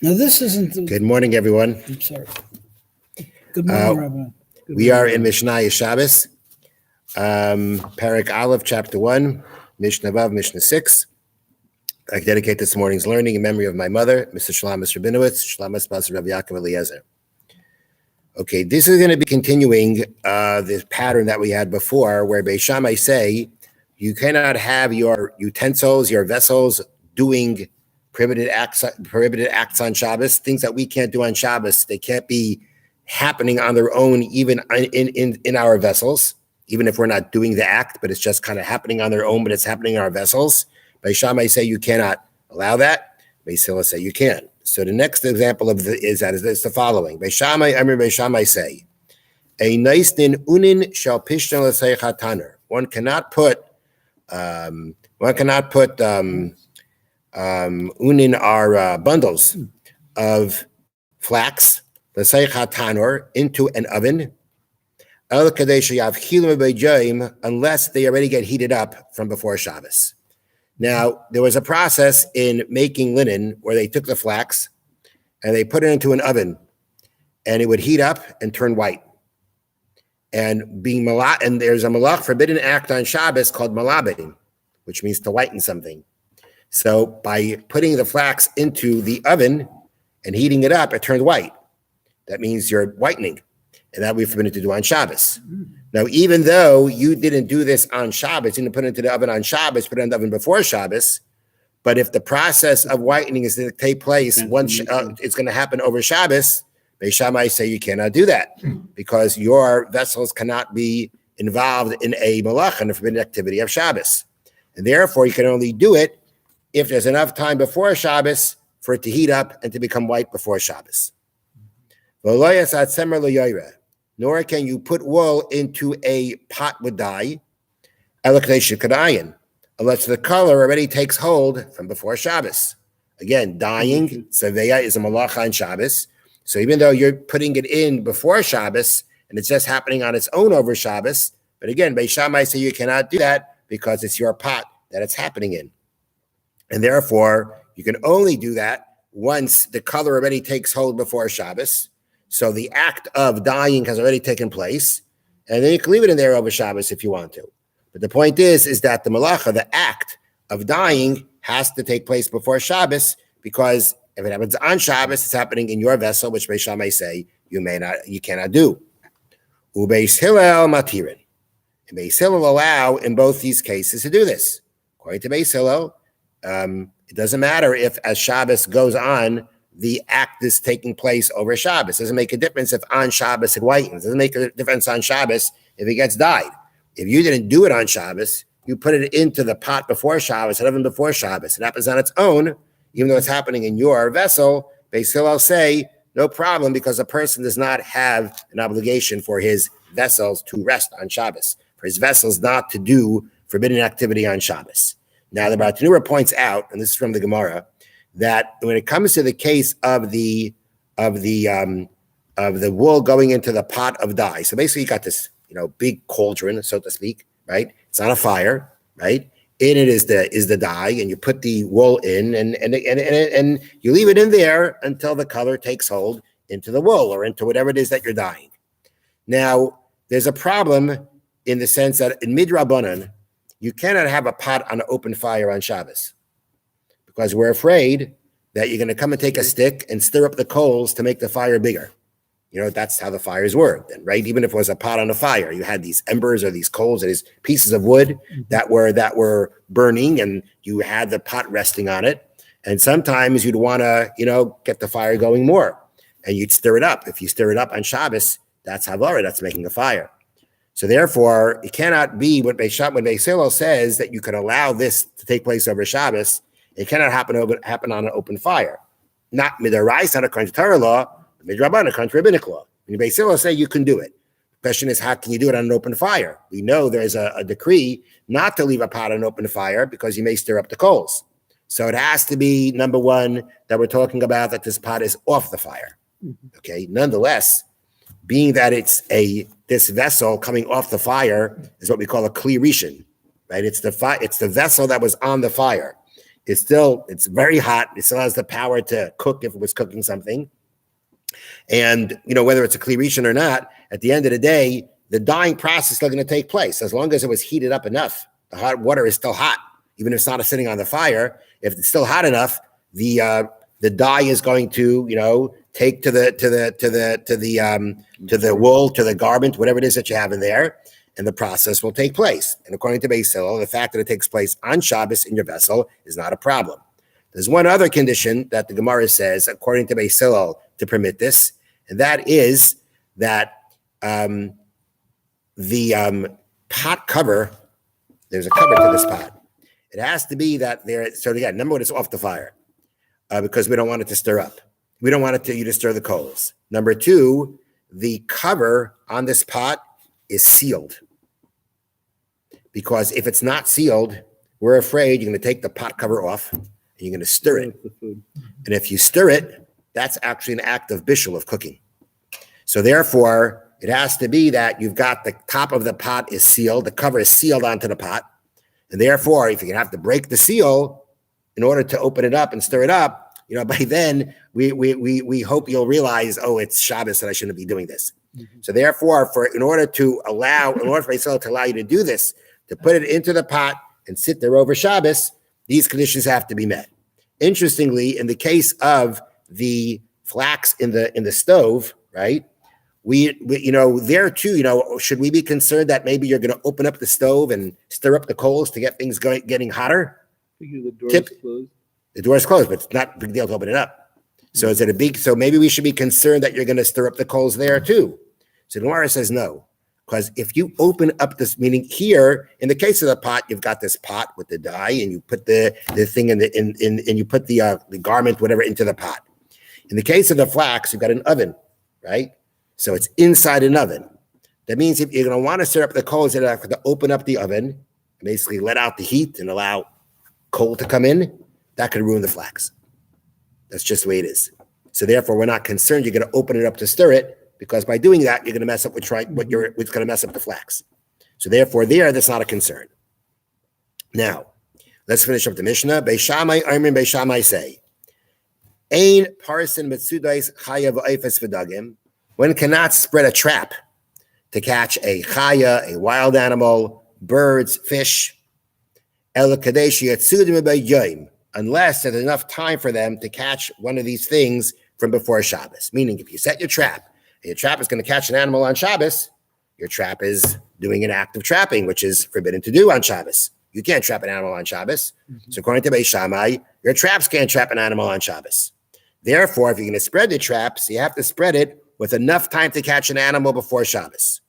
Now, this isn't Good morning, everyone. I'm sorry. Good morning, Rabbi. We are in Mishnah Shabbos, Parak Aleph, Chapter 1, Mishnah Vav, Mishnah 6. I dedicate this morning's learning in memory of my mother, Mr. Shlomis Rabinowitz, Shlomis Bas Rav Yaakov Eliezer. Okay, this is going to be continuing this pattern that we had before, where Beis Shammai say you cannot have your utensils, your vessels doing prohibited acts on Shabbos, things that we can't do on Shabbos. They can't be happening on their own, even in our vessels, even if we're not doing the act, but it's just kind of happening on their own, but it's happening in our vessels. Beis Shammai say you cannot allow that. Beis Hillel say you can. So the next example of is the following. Beis Shammai say, a nice din unin shall pishna l'seicha taner. One cannot put unin are bundles of flax, l'seicha tanor, into an oven, unless they already get heated up from before Shabbos. Now, there was a process in making linen where they took the flax and they put it into an oven and it would heat up and turn white. And there's a malach forbidden act on Shabbos called malabin, which means to whiten something. So by putting the flax into the oven and heating it up, it turned white. That means you're whitening. And that we're forbidden to do on Shabbos. Now, even though you didn't do this on Shabbos, you didn't put it into the oven on Shabbos, put it in the oven before Shabbos, but if the process of whitening is to take place once it's going to happen over Shabbos, Beis Shammai say you cannot do that because your vessels cannot be involved in a malach and a forbidden activity of Shabbos. And therefore, you can only do it if there's enough time before Shabbos for it to heat up and to become white before Shabbos. Nor can you put wool into a pot with dye, unless the color already takes hold from before Shabbos. Again, dyeing, saveya, is a malacha on Shabbos. So even though you're putting it in before Shabbos, and it's just happening on its own over Shabbos, but again, Beis Shammai say you cannot do that because it's your pot that it's happening in. And therefore, you can only do that once the color already takes hold before Shabbos. So the act of dyeing has already taken place, and then you can leave it in there over Shabbos if you want to. But the point is that the malacha, the act of dyeing, has to take place before Shabbos, because if it happens on Shabbos, it's happening in your vessel, which Beis Shammai say you cannot do. Ubeis Hillel matirin. And Beis Hillel allow in both these cases to do this. According to Beis Hillel, it doesn't matter if as Shabbos goes on, the act is taking place over Shabbos. It doesn't make a difference if on Shabbos it whitens. It doesn't make a difference on Shabbos if it gets dyed. If you didn't do it on Shabbos, you put it into the pot before Shabbos, and even before Shabbos. It happens on its own, even though it's happening in your vessel. Beis Hillel say, no problem, because a person does not have an obligation for his vessels to rest on Shabbos, for his vessels not to do forbidden activity on Shabbos. Now, the Bartanura points out, and this is from the Gemara, that when it comes to the case of the wool going into the pot of dye, so basically you got this big cauldron, so to speak, right? It's on a fire, right? In it is the dye, and you put the wool in, and you leave it in there until the color takes hold into the wool or into whatever it is that you're dyeing. Now, there's a problem in the sense that in Midrabanan, you cannot have a pot on an open fire on Shabbos, because we're afraid that you're going to come and take a stick and stir up the coals to make the fire bigger. That's how the fires were then, right? Even if it was a pot on a fire, you had these embers or these coals or these pieces of wood that were burning, and you had the pot resting on it. And sometimes you'd want to, get the fire going more, and you'd stir it up. If you stir it up on Shabbos, that's Havara, that's making a fire. So therefore, it cannot be when Beis Hillel says that you could allow this to take place over Shabbos. It cannot happen on an open fire. Not midaraisa, not according to Torah law, midrabanan, according to rabbinic law. When Beis Hillel say you can do it. The question is, how can you do it on an open fire? We know there's a decree not to leave a pot on an open fire because you may stir up the coals. So it has to be, number one, that we're talking about that this pot is off the fire. Okay. Nonetheless, being that it's this vessel coming off the fire is what we call a kli rishon, right? It's the vessel that was on the fire. it's very hot. It still has the power to cook if it was cooking something. And, whether it's a kli rishon or not, at the end of the day, the dyeing process is still going to take place. As long as it was heated up enough, the hot water is still hot, even if it's not sitting on the fire. If it's still hot enough, the dye is going to, take to the wool, to the garment, whatever it is that you have in there, and the process will take place. And according to Beis Hillel, the fact that it takes place on Shabbos in your vessel is not a problem. There's one other condition that the Gemara says, according to Beis Hillel, to permit this, and that is that the pot cover, there's a cover to this pot. It has to be that there. So again, number one, it's off the fire because we don't want it to stir up. We don't want you to stir the coals. Number two, the cover on this pot is sealed, because if it's not sealed, we're afraid you're going to take the pot cover off and you're going to stir it. And if you stir it, that's actually an act of bishul, of cooking. So therefore, it has to be that you've got the top of the pot is sealed, the cover is sealed onto the pot, and therefore, if you have to break the seal in order to open it up and stir it up, by then we hope you'll realize, it's Shabbos and I shouldn't be doing this. Mm-hmm. So therefore, in order for Beis Hillel to allow you to do this, to put it into the pot and sit there over Shabbos, these conditions have to be met. Interestingly, in the case of the flax in the stove, right? We there too, should we be concerned that maybe you're going to open up the stove and stir up the coals to get things getting hotter? The door is closed. The door is closed, but it's not a big deal to open it up. So is it so maybe we should be concerned that you're going to stir up the coals there too. So the Gemara says no, because if you open up this, meaning here, in the case of the pot, you've got this pot with the dye, and you put the thing and you put the garment, whatever, into the pot. In the case of the flax, you've got an oven, right? So it's inside an oven. That means if you're going to want to stir up the coals, you have to open up the oven and basically let out the heat and allow coal to come in. That could ruin the flax. That's just the way it is. So therefore, we're not concerned you're going to open it up to stir it, because by doing that, you're going to mess up what's going to mess up the flax. So therefore, that's not a concern. Now, let's finish up the Mishnah. Beis Shammai, Armin Beis Shammai say, Ein parson mitzudais chaya v'oifes v'dagim. One cannot spread a trap to catch a chaya, a wild animal, birds, fish, el kadesh yatzudim b'yom, unless there's enough time for them to catch one of these things from before Shabbos. Meaning, if you set your trap, and your trap is going to catch an animal on Shabbos, your trap is doing an act of trapping, which is forbidden to do on Shabbos. You can't trap an animal on Shabbos. Mm-hmm. So according to Beis Shammai, your traps can't trap an animal on Shabbos. Therefore, if you're going to spread the traps, you have to spread it with enough time to catch an animal before Shabbos.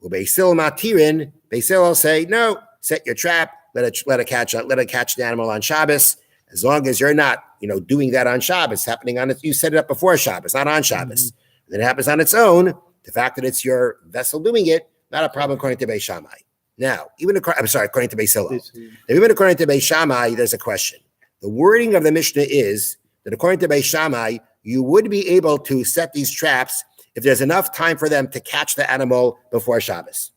Beis Hillel matirin, Beis Hillel say, no, set your trap, let it catch the animal on Shabbos. As long as you're not, doing that on Shabbos, happening on it, you set it up before Shabbos, not on Shabbos. Mm-hmm. Then it happens on its own. The fact that it's your vessel doing it, not a problem according to Beis Shammai. Now, according to Beis Hillel. Now, even according to Beis Shammai, there's a question. The wording of the Mishnah is that according to Beis Shammai, you would be able to set these traps if there's enough time for them to catch the animal before Shabbos.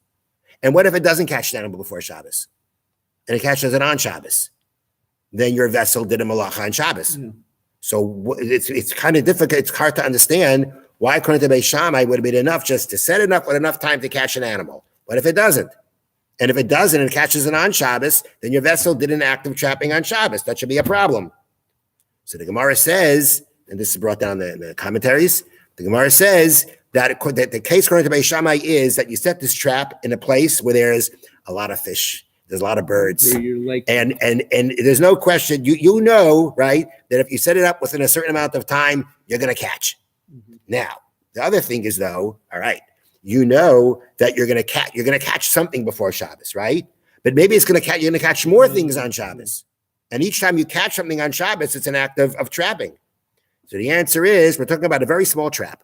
And what if it doesn't catch the animal before Shabbos? And it catches it on Shabbos? Then your vessel did a malacha on Shabbos. Yeah. So it's kind of difficult. It's hard to understand why, according to Beis Shammai, would have been enough just to set it up with enough time to catch an animal. But if it doesn't, and if it doesn't and catches it on Shabbos, then your vessel did an act of trapping on Shabbos. That should be a problem. So the Gemara says, and this is brought down in the commentaries, the Gemara says that the case according to Beis Shammai is that you set this trap in a place where there's a lot of fish. There's a lot of birds, and there's no question. You know, right, that if you set it up within a certain amount of time, you're going to catch. Mm-hmm. Now, the other thing is, though, all right, you know that you're going to catch something before Shabbos, right? But maybe you're going to catch more things on Shabbos, and each time you catch something on Shabbos, it's an act of trapping. So the answer is, we're talking about a very small trap.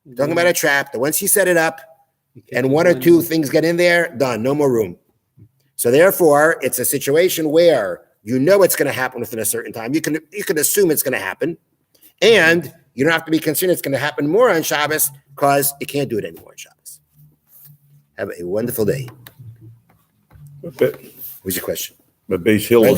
We're talking about a trap that once you set it up, and one or two things get in there, done, no more room. So therefore, it's a situation where you know it's going to happen within a certain time. You can assume it's going to happen, and you don't have to be concerned it's going to happen more on Shabbos because you can't do it anymore on Shabbos. Have a wonderful day. What was your question? But Beis Hillel